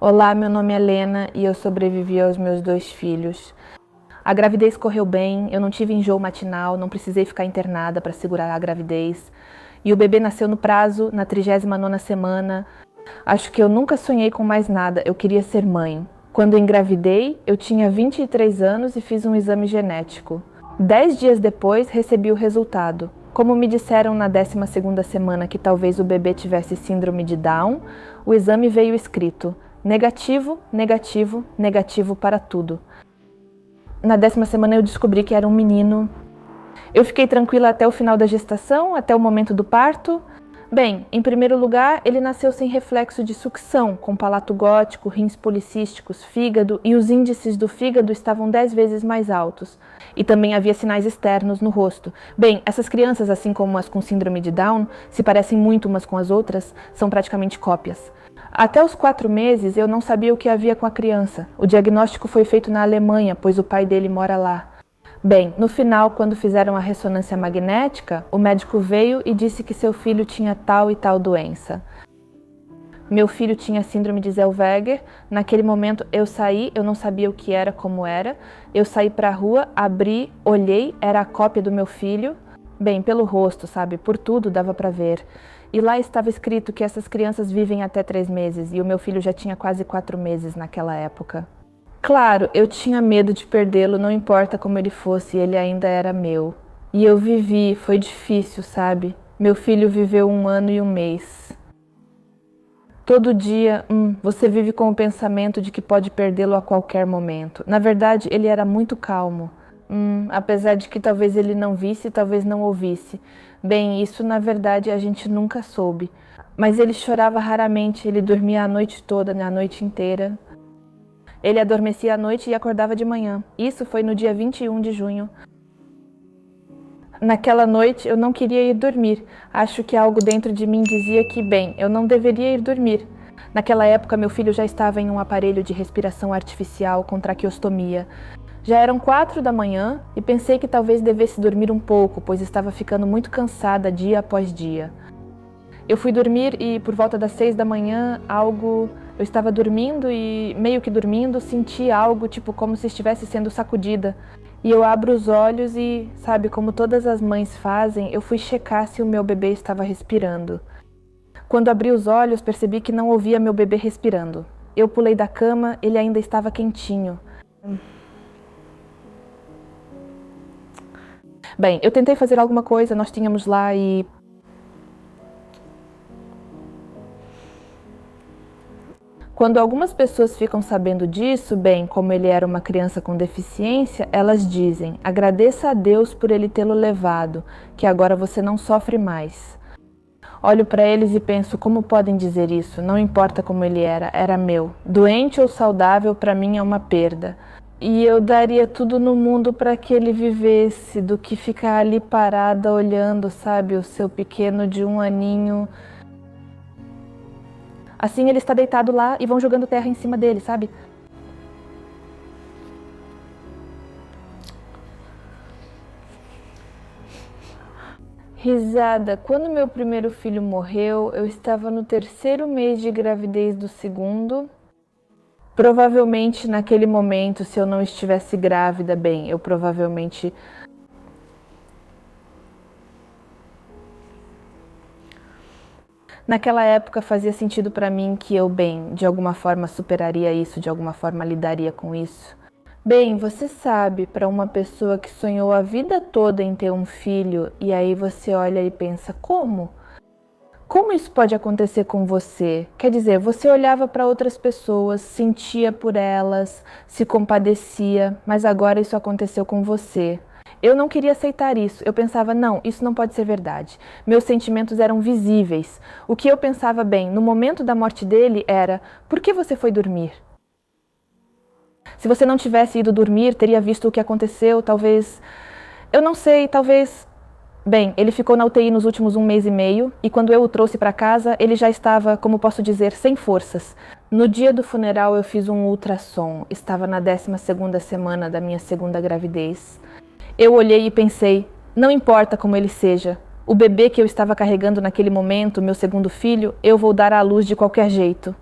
Olá, meu nome é Lena e eu sobrevivi aos meus 2 filhos. A gravidez correu bem, eu não tive enjoo matinal, não precisei ficar internada para segurar a gravidez. E o bebê nasceu no prazo, na 39ª semana. Acho que eu nunca sonhei com mais nada, eu queria ser mãe. Quando engravidei, eu tinha 23 anos e fiz um exame genético. 10 dias depois, recebi o resultado. Como me disseram na 12ª semana que talvez o bebê tivesse síndrome de Down, o exame veio escrito: negativo, negativo, negativo para tudo. Na 10ª semana eu descobri que era um menino. Eu fiquei tranquila até o final da gestação, até o momento do parto. Bem, em primeiro lugar, ele nasceu sem reflexo de sucção, com palato gótico, rins policísticos, fígado, e os índices do fígado estavam 10 vezes mais altos. E também havia sinais externos no rosto. Bem, essas crianças, assim como as com síndrome de Down, se parecem muito umas com as outras, são praticamente cópias. Até os 4 meses, eu não sabia o que havia com a criança. O diagnóstico foi feito na Alemanha, pois o pai dele mora lá. Bem, no final, quando fizeram a ressonância magnética, o médico veio e disse que seu filho tinha tal e tal doença. Meu filho tinha síndrome de Zellweger. Naquele momento eu saí, eu não sabia o que era, como era. Eu saí para a rua, abri, olhei, era a cópia do meu filho. Bem, pelo rosto, sabe, por tudo dava para ver. E lá estava escrito que essas crianças vivem até 3 meses e o meu filho já tinha quase 4 meses naquela época. Claro, eu tinha medo de perdê-lo, não importa como ele fosse, ele ainda era meu. E eu vivi, foi difícil, sabe? Meu filho viveu 1 ano e 1 mês. Todo dia, você vive com o pensamento de que pode perdê-lo a qualquer momento. Na verdade, ele era muito calmo. Apesar de que talvez ele não visse, talvez não ouvisse. Bem, isso na verdade a gente nunca soube. Mas ele chorava raramente, ele dormia a noite toda, a noite inteira. Ele adormecia à noite e acordava de manhã. Isso foi no dia 21 de junho. Naquela noite eu não queria ir dormir. Acho que algo dentro de mim dizia que, bem, eu não deveria ir dormir. Naquela época meu filho já estava em um aparelho de respiração artificial com traqueostomia. Já eram 4 da manhã e pensei que talvez devesse dormir um pouco, pois estava ficando muito cansada dia após dia. Eu fui dormir e por volta das 6 da manhã, eu estava dormindo e, meio que dormindo, senti algo tipo como se estivesse sendo sacudida. E eu abro os olhos e, sabe, como todas as mães fazem, eu fui checar se o meu bebê estava respirando. Quando abri os olhos, percebi que não ouvia meu bebê respirando. Eu pulei da cama, ele ainda estava quentinho. Bem, eu tentei fazer alguma coisa, nós tínhamos lá e... Quando algumas pessoas ficam sabendo disso, bem, como ele era uma criança com deficiência, elas dizem: agradeça a Deus por ele tê-lo levado, que agora você não sofre mais. Olho para eles e penso, como podem dizer isso? Não importa como ele era meu. Doente ou saudável, para mim é uma perda. E eu daria tudo no mundo para que ele vivesse, do que ficar ali parada olhando, sabe, o seu pequeno de 1 aninho. Assim ele está deitado lá e vão jogando terra em cima dele, sabe? Risada. Quando meu primeiro filho morreu, eu estava no 3º mês de gravidez do segundo. Provavelmente naquele momento, se eu não estivesse grávida, bem, eu provavelmente... Naquela época fazia sentido para mim que eu, bem, de alguma forma superaria isso, de alguma forma lidaria com isso. Bem, você sabe, para uma pessoa que sonhou a vida toda em ter um filho, e aí você olha e pensa, como? Como isso pode acontecer com você? Quer dizer, você olhava para outras pessoas, sentia por elas, se compadecia, mas agora isso aconteceu com você. Eu não queria aceitar isso. Eu pensava, não, isso não pode ser verdade. Meus sentimentos eram visíveis. O que eu pensava, bem, no momento da morte dele era: por que você foi dormir? Se você não tivesse ido dormir, teria visto o que aconteceu, talvez... Eu não sei, talvez... Bem, ele ficou na UTI nos últimos 1 mês e meio, e quando eu o trouxe para casa, ele já estava, como posso dizer, sem forças. No dia do funeral eu fiz um ultrassom. Estava na 12ª semana da minha 2ª gravidez. Eu olhei e pensei, não importa como ele seja, o bebê que eu estava carregando naquele momento, meu segundo filho, eu vou dar à luz de qualquer jeito.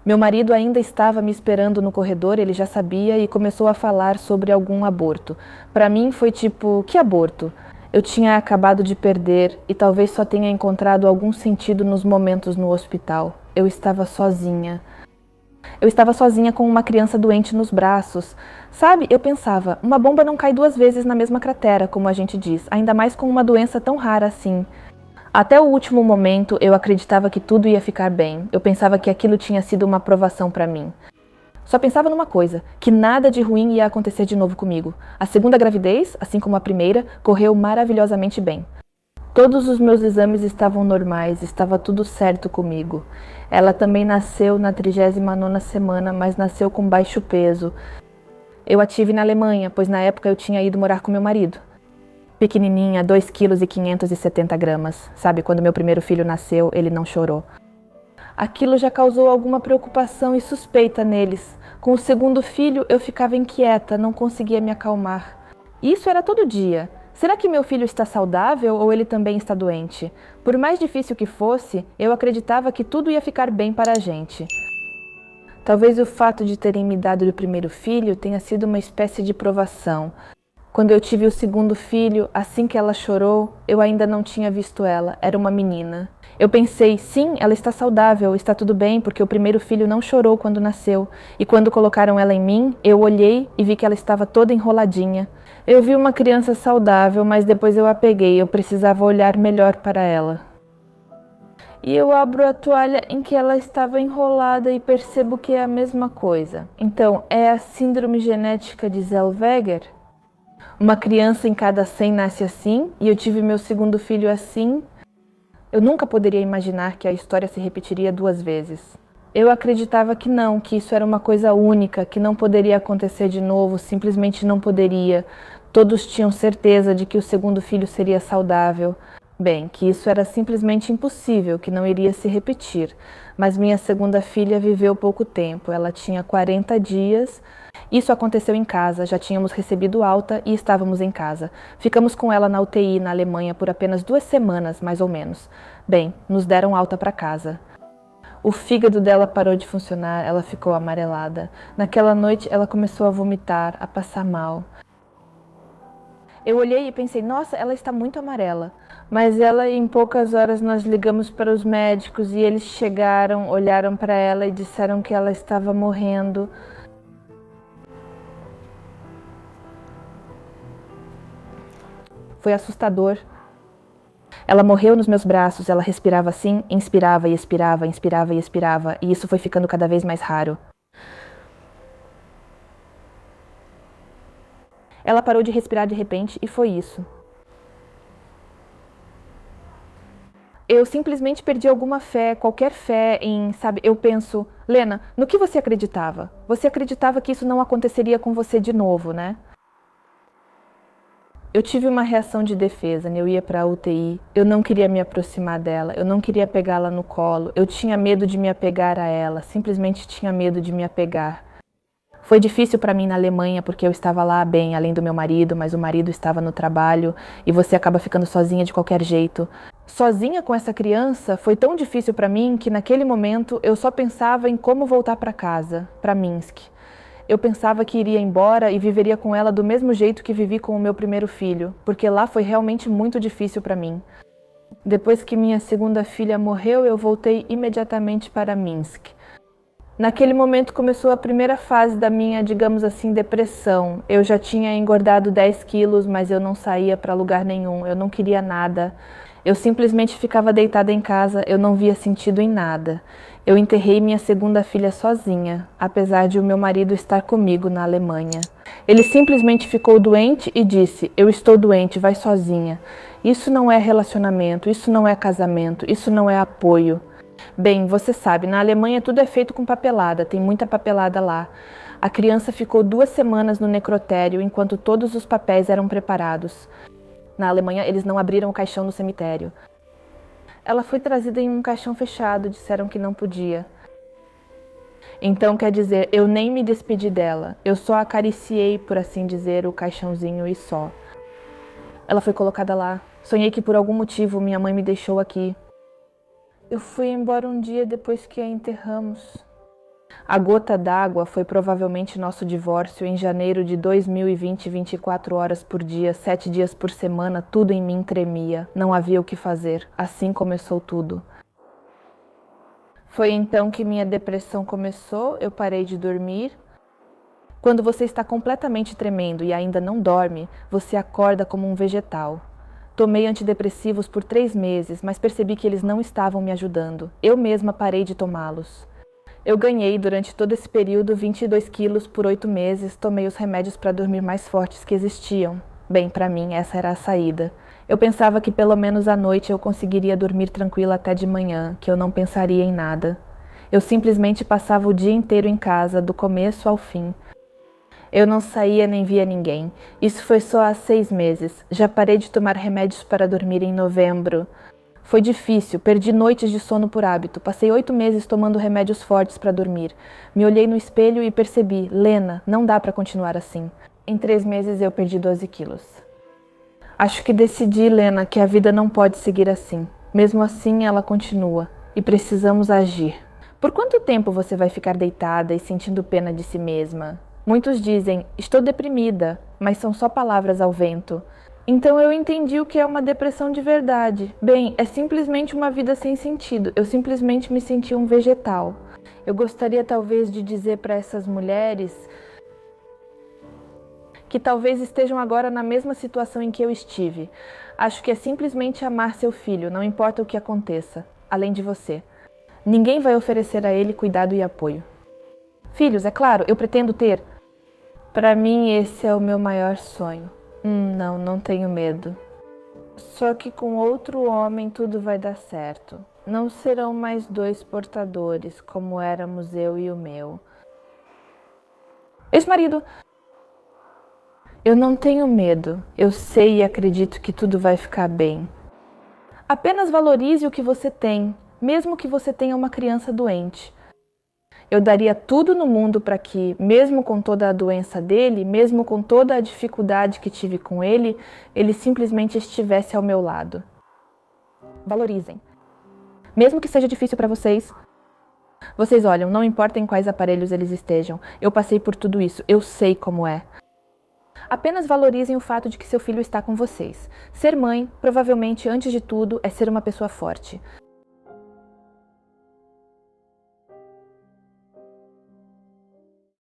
Meu marido ainda estava me esperando no corredor, ele já sabia e começou a falar sobre algum aborto. Para mim foi tipo, que aborto? Eu tinha acabado de perder e talvez só tenha encontrado algum sentido nos momentos no hospital. Eu estava sozinha. Eu estava sozinha com uma criança doente nos braços. Sabe, eu pensava, uma bomba não cai duas vezes na mesma cratera, como a gente diz, ainda mais com uma doença tão rara assim. Até o último momento, eu acreditava que tudo ia ficar bem. Eu pensava que aquilo tinha sido uma provação para mim. Só pensava numa coisa, que nada de ruim ia acontecer de novo comigo. A segunda gravidez, assim como a primeira, correu maravilhosamente bem. Todos os meus exames estavam normais, estava tudo certo comigo. Ela também nasceu na 39ª semana, mas nasceu com baixo peso. Eu a tive na Alemanha, pois na época eu tinha ido morar com meu marido. Pequenininha, 2,570 kg. Sabe, quando meu primeiro filho nasceu, ele não chorou. Aquilo já causou alguma preocupação e suspeita neles. Com o segundo filho, eu ficava inquieta, não conseguia me acalmar. Isso era todo dia. Será que meu filho está saudável ou ele também está doente? Por mais difícil que fosse, eu acreditava que tudo ia ficar bem para a gente. Talvez o fato de terem me dado o primeiro filho tenha sido uma espécie de provação. Quando eu tive o segundo filho, assim que ela chorou, eu ainda não tinha visto ela, era uma menina. Eu pensei, sim, ela está saudável, está tudo bem, porque o primeiro filho não chorou quando nasceu. E quando colocaram ela em mim, eu olhei e vi que ela estava toda enroladinha. Eu vi uma criança saudável, mas depois eu a peguei, eu precisava olhar melhor para ela. E eu abro a toalha em que ela estava enrolada e percebo que é a mesma coisa. Então, é a síndrome genética de Zellweger? Uma criança em cada 100 nasce assim, e eu tive meu segundo filho assim. Eu nunca poderia imaginar que a história se repetiria 2 vezes. Eu acreditava que não, que isso era uma coisa única, que não poderia acontecer de novo, simplesmente não poderia. Todos tinham certeza de que o segundo filho seria saudável. Bem, que isso era simplesmente impossível, que não iria se repetir. Mas minha segunda filha viveu pouco tempo, ela tinha 40 dias. Isso aconteceu em casa, já tínhamos recebido alta e estávamos em casa. Ficamos com ela na UTI na Alemanha por apenas 2 semanas, mais ou menos. Bem, nos deram alta para casa. O fígado dela parou de funcionar, ela ficou amarelada. Naquela noite ela começou a vomitar, a passar mal. Eu olhei e pensei, nossa, ela está muito amarela. Mas ela, em poucas horas, nós ligamos para os médicos e eles chegaram, olharam para ela e disseram que ela estava morrendo. Foi assustador. Ela morreu nos meus braços, ela respirava assim, inspirava e expirava, inspirava e expirava, e isso foi ficando cada vez mais raro. Ela parou de respirar de repente e foi isso. Eu simplesmente perdi alguma fé, qualquer fé em, sabe, eu penso, Lena, no que você acreditava? Você acreditava que isso não aconteceria com você de novo, né? Eu tive uma reação de defesa, né? Eu ia para a UTI, eu não queria me aproximar dela, eu não queria pegá-la no colo, eu tinha medo de me apegar a ela, simplesmente tinha medo de me apegar. Foi difícil para mim na Alemanha porque eu estava lá bem, além do meu marido, mas o marido estava no trabalho e você acaba ficando sozinha de qualquer jeito. Sozinha com essa criança foi tão difícil para mim que naquele momento eu só pensava em como voltar para casa, para Minsk. Eu pensava que iria embora e viveria com ela do mesmo jeito que vivi com o meu primeiro filho, porque lá foi realmente muito difícil para mim. Depois que minha segunda filha morreu, eu voltei imediatamente para Minsk. Naquele momento começou a primeira fase da minha, digamos assim, depressão. Eu já tinha engordado 10 quilos, mas eu não saía para lugar nenhum, eu não queria nada. Eu simplesmente ficava deitada em casa, eu não via sentido em nada. Eu enterrei minha segunda filha sozinha, apesar de o meu marido estar comigo na Alemanha. Ele simplesmente ficou doente e disse, eu estou doente, vai sozinha. Isso não é relacionamento, isso não é casamento, isso não é apoio. Bem, você sabe, na Alemanha tudo é feito com papelada, tem muita papelada lá. A criança ficou 2 semanas no necrotério enquanto todos os papéis eram preparados. Na Alemanha, eles não abriram o caixão no cemitério. Ela foi trazida em um caixão fechado, disseram que não podia. Então, quer dizer, eu nem me despedi dela, eu só acariciei, por assim dizer, o caixãozinho e só. Ela foi colocada lá. Sonhei que por algum motivo minha mãe me deixou aqui. Eu fui embora um dia depois que a enterramos. A gota d'água foi provavelmente nosso divórcio em janeiro de 2020, 24 horas por dia, 7 dias por semana, tudo em mim tremia. Não havia o que fazer. Assim começou tudo. Foi então que minha depressão começou, eu parei de dormir. Quando você está completamente tremendo e ainda não dorme, você acorda como um vegetal. Tomei antidepressivos por 3 meses, mas percebi que eles não estavam me ajudando. Eu mesma parei de tomá-los. Eu ganhei, durante todo esse período, 22 quilos por 8 meses, tomei os remédios para dormir mais fortes que existiam. Bem, para mim, essa era a saída. Eu pensava que pelo menos à noite eu conseguiria dormir tranquila até de manhã, que eu não pensaria em nada. Eu simplesmente passava o dia inteiro em casa, do começo ao fim. Eu não saía nem via ninguém. Isso foi só há 6 meses. Já parei de tomar remédios para dormir em novembro. Foi difícil, perdi noites de sono por hábito. Passei 8 meses tomando remédios fortes para dormir. Me olhei no espelho e percebi, Lena, não dá para continuar assim. Em 3 meses eu perdi 12 quilos. Acho que decidi, Lena, que a vida não pode seguir assim. Mesmo assim, ela continua. E precisamos agir. Por quanto tempo você vai ficar deitada e sentindo pena de si mesma? Muitos dizem, estou deprimida, mas são só palavras ao vento. Então eu entendi o que é uma depressão de verdade. Bem, é simplesmente uma vida sem sentido. Eu simplesmente me senti um vegetal. Eu gostaria talvez de dizer para essas mulheres que talvez estejam agora na mesma situação em que eu estive. Acho que é simplesmente amar seu filho, não importa o que aconteça, além de você. Ninguém vai oferecer a ele cuidado e apoio. Filhos, é claro, eu pretendo ter. Para mim, esse é o meu maior sonho. Não tenho medo. Só que com outro homem tudo vai dar certo. Não serão mais 2 portadores, como éramos eu e o meu. Ex-marido. Eu não tenho medo. Eu sei e acredito que tudo vai ficar bem. Apenas valorize o que você tem, mesmo que você tenha uma criança doente. Eu daria tudo no mundo para que, mesmo com toda a doença dele, mesmo com toda a dificuldade que tive com ele simplesmente estivesse ao meu lado. Valorizem. Mesmo que seja difícil para vocês. Vocês olham, não importa em quais aparelhos eles estejam. Eu passei por tudo isso, eu sei como é. Apenas valorizem o fato de que seu filho está com vocês. Ser mãe, provavelmente, antes de tudo, é ser uma pessoa forte.